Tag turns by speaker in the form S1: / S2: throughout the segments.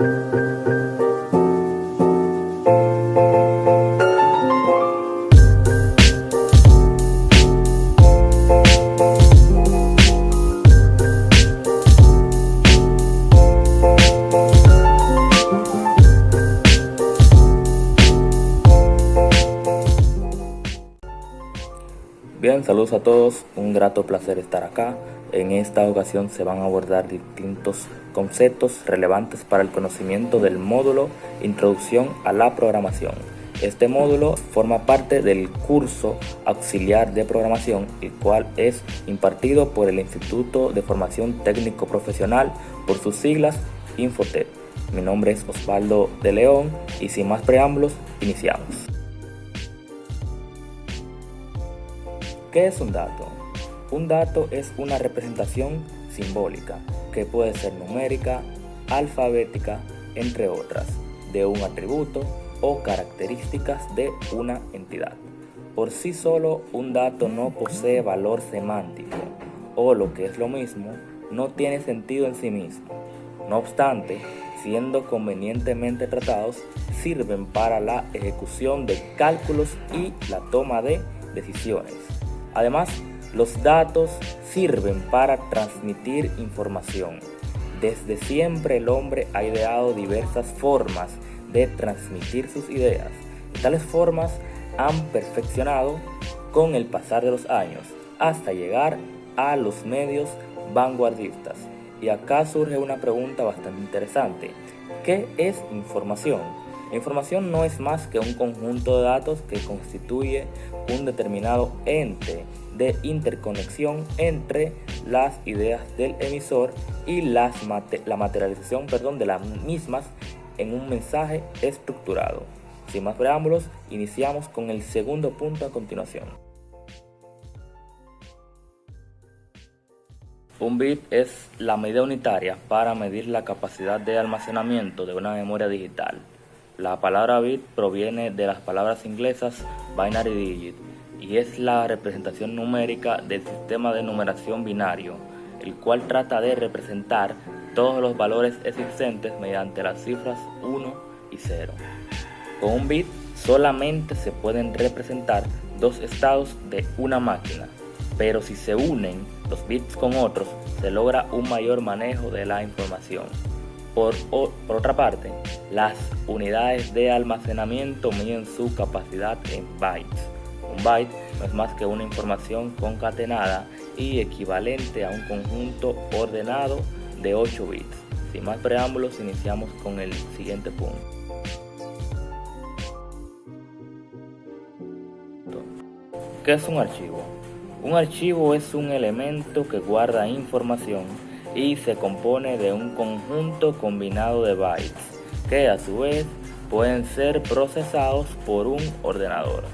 S1: Bien, saludos a todos, un grato placer estar acá. En esta ocasión se van a abordar distintos conceptos relevantes para el conocimiento del módulo Introducción a la Programación. Este módulo forma parte del curso auxiliar de programación, el cual es impartido por el Instituto de Formación Técnico Profesional, por sus siglas Infotep. Mi nombre es Osvaldo de León y sin más preámbulos, iniciamos. ¿Qué es un dato? Un dato es una representación simbólica que puede ser numérica, alfabética, entre otras, de un atributo o características de una entidad. Por sí solo, un dato no posee valor semántico o, lo que es lo mismo, no tiene sentido en sí mismo. No obstante, siendo convenientemente tratados, sirven para la ejecución de cálculos y la toma de decisiones. Además, los datos sirven para transmitir información. Desde siempre el hombre ha ideado diversas formas de transmitir sus ideas. Tales formas han perfeccionado con el pasar de los años hasta llegar a los medios vanguardistas. Y acá surge una pregunta bastante interesante. ¿Qué es información? La información no es más que un conjunto de datos que constituye un determinado ente de interconexión entre las ideas del emisor y la materialización de las mismas en un mensaje estructurado. Sin más preámbulos, iniciamos con el segundo punto a continuación. Un bit es la medida unitaria para medir la capacidad de almacenamiento de una memoria digital. La palabra bit proviene de las palabras inglesas binary digit y es la representación numérica del sistema de numeración binario, el cual trata de representar todos los valores existentes mediante las cifras 1 y 0. Con un bit solamente se pueden representar dos estados de una máquina, pero si se unen los bits con otros, se logra un mayor manejo de la información. Por otra parte, las unidades de almacenamiento miden su capacidad en bytes. Un byte no es más que una información concatenada y equivalente a un conjunto ordenado de 8 bits. Sin más preámbulos, iniciamos con el siguiente punto. ¿Qué es un archivo? Un archivo es un elemento que guarda información y se compone de un conjunto combinado de bytes que a su vez pueden ser procesados por un ordenador.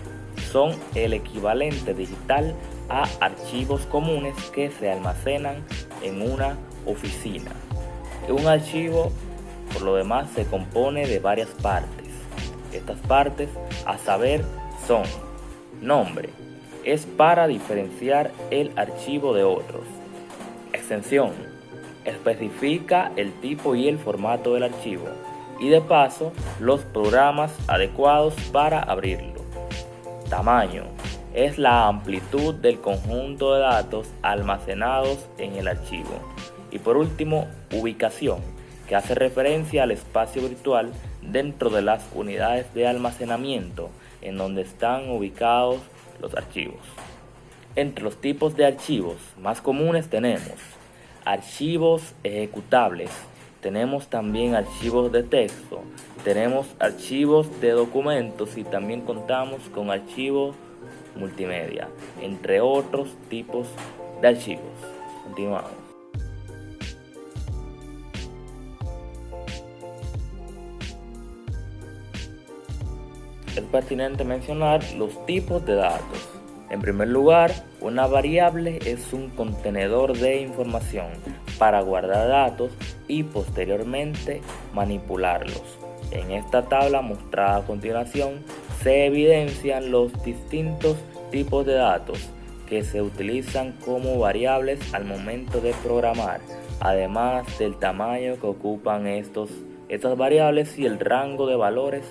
S1: Son el equivalente digital a archivos comunes que se almacenan en una oficina. Un archivo, por lo demás, se compone de varias partes. Estas partes, a saber, son: nombre, es para diferenciar el archivo de otros. Extensión, especifica el tipo y el formato del archivo y de paso los programas adecuados para abrirlo. Tamaño, es la amplitud del conjunto de datos almacenados en el archivo. Y por último, ubicación, que hace referencia al espacio virtual dentro de las unidades de almacenamiento en donde están ubicados los archivos. Entre los tipos de archivos más comunes tenemos archivos ejecutables, tenemos también archivos de texto, tenemos archivos de documentos y también contamos con archivos multimedia, entre otros tipos de archivos. Continuamos. Es pertinente mencionar los tipos de datos. En primer lugar, una variable es un contenedor de información para guardar datos y posteriormente manipularlos. En esta tabla mostrada a continuación se evidencian los distintos tipos de datos que se utilizan como variables al momento de programar, además del tamaño que ocupan estos estas variables y el rango de valores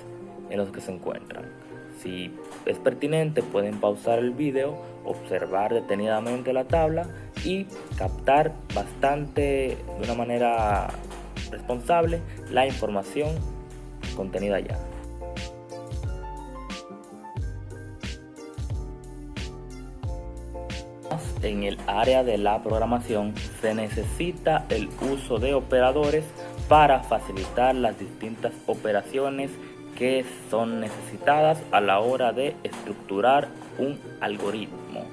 S1: en los que se encuentran. Si es pertinente, pueden pausar el video, observar detenidamente la tabla y captar de una manera responsable la información contenida allá. En el área de la programación se necesita el uso de operadores para facilitar las distintas operaciones que son necesitadas a la hora de estructurar un algoritmo.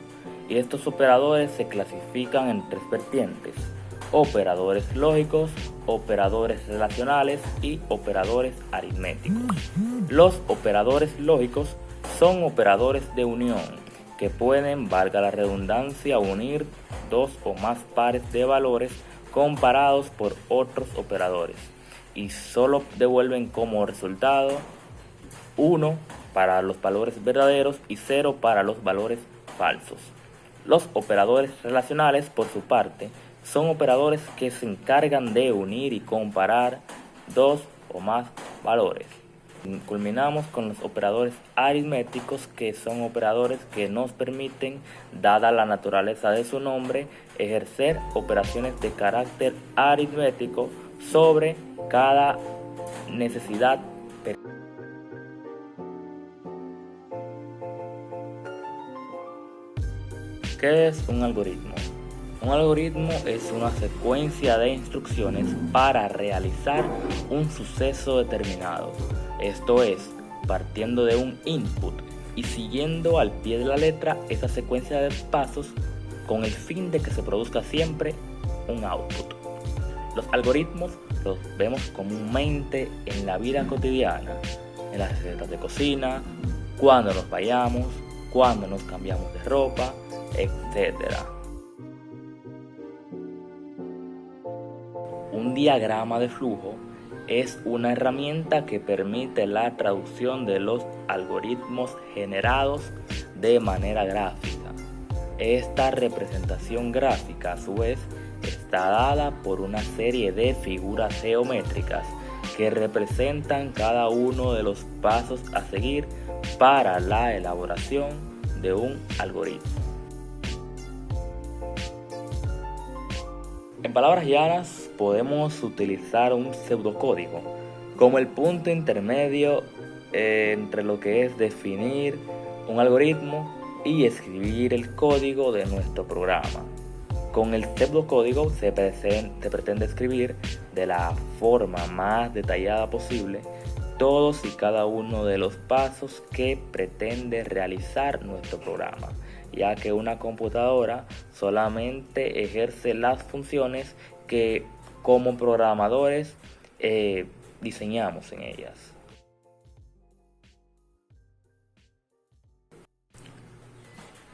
S1: Y estos operadores se clasifican en tres vertientes: operadores lógicos, operadores relacionales y operadores aritméticos. Los operadores lógicos son operadores de unión que pueden, valga la redundancia, unir dos o más pares de valores comparados por otros operadores y solo devuelven como resultado 1 para los valores verdaderos y 0 para los valores falsos. Los operadores relacionales, por su parte, son operadores que se encargan de unir y comparar dos o más valores. Culminamos con los operadores aritméticos, que son operadores que nos permiten, dada la naturaleza de su nombre, ejercer operaciones de carácter aritmético sobre cada necesidad. ¿Qué es un algoritmo? Un algoritmo es una secuencia de instrucciones para realizar un suceso determinado. Esto es, partiendo de un input y siguiendo al pie de la letra esa secuencia de pasos con el fin de que se produzca siempre un output. Los algoritmos los vemos comúnmente en la vida cotidiana, en las recetas de cocina, cuando nos bañamos, cuando nos cambiamos de ropa, etc. Un diagrama de flujo es una herramienta que permite la traducción de los algoritmos generados de manera gráfica. Esta representación gráfica, a su vez, está dada por una serie de figuras geométricas que representan cada uno de los pasos a seguir para la elaboración de un algoritmo. En palabras llanas, podemos utilizar un pseudocódigo como el punto intermedio entre lo que es definir un algoritmo y escribir el código de nuestro programa. Con el pseudocódigo se pretende escribir de la forma más detallada posible todos y cada uno de los pasos que pretende realizar nuestro programa, ya que una computadora solamente ejerce las funciones que como programadores diseñamos en ellas.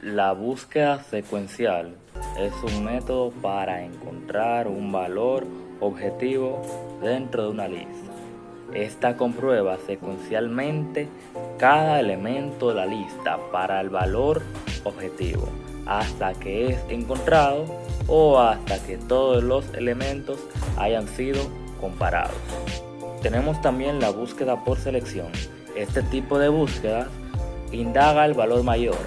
S1: La búsqueda secuencial es un método para encontrar un valor objetivo dentro de una lista. Esta comprueba secuencialmente cada elemento de la lista para el valor objetivo hasta que es encontrado o hasta que todos los elementos hayan sido comparados. Tenemos también la búsqueda por selección. Este tipo de búsqueda indaga el valor mayor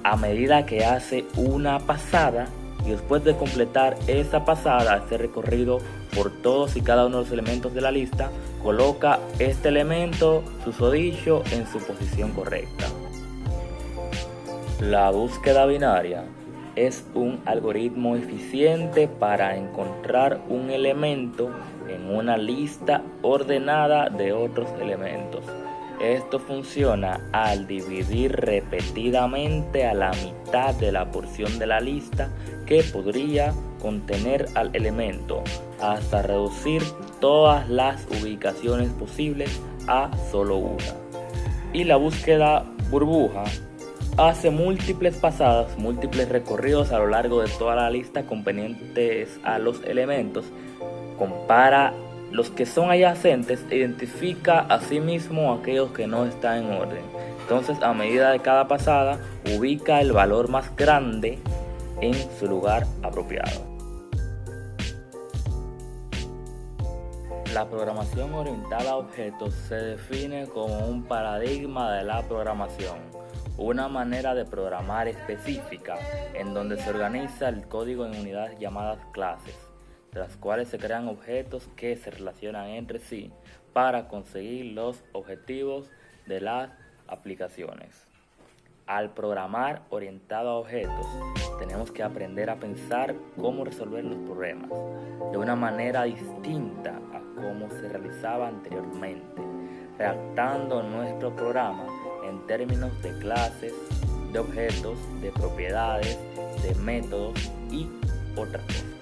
S1: a medida que hace una pasada y después de completar esa pasada, ese recorrido por todos y cada uno de los elementos de la lista, coloca este elemento susodicho en su posición correcta. La búsqueda binaria es un algoritmo eficiente para encontrar un elemento en una lista ordenada de otros elementos. Esto funciona al dividir repetidamente a la mitad de la porción de la lista que podría contener al elemento, hasta reducir todas las ubicaciones posibles a solo una. Y la búsqueda burbuja hace múltiples pasadas, múltiples recorridos a lo largo de toda la lista convenientes a los elementos, compara los que son adyacentes e identifica a sí mismo aquellos que no están en orden. Entonces, a medida de cada pasada, ubica el valor más grande en su lugar apropiado. La programación orientada a objetos se define como un paradigma de la programación, una manera de programar específica en donde se organiza el código en unidades llamadas clases, de las cuales se crean objetos que se relacionan entre sí para conseguir los objetivos de las aplicaciones. Al programar orientado a objetos, tenemos que aprender a pensar cómo resolver los problemas de una manera distinta a cómo se realizaba anteriormente, redactando nuestro programa en términos de clases, de objetos, de propiedades, de métodos y otras cosas.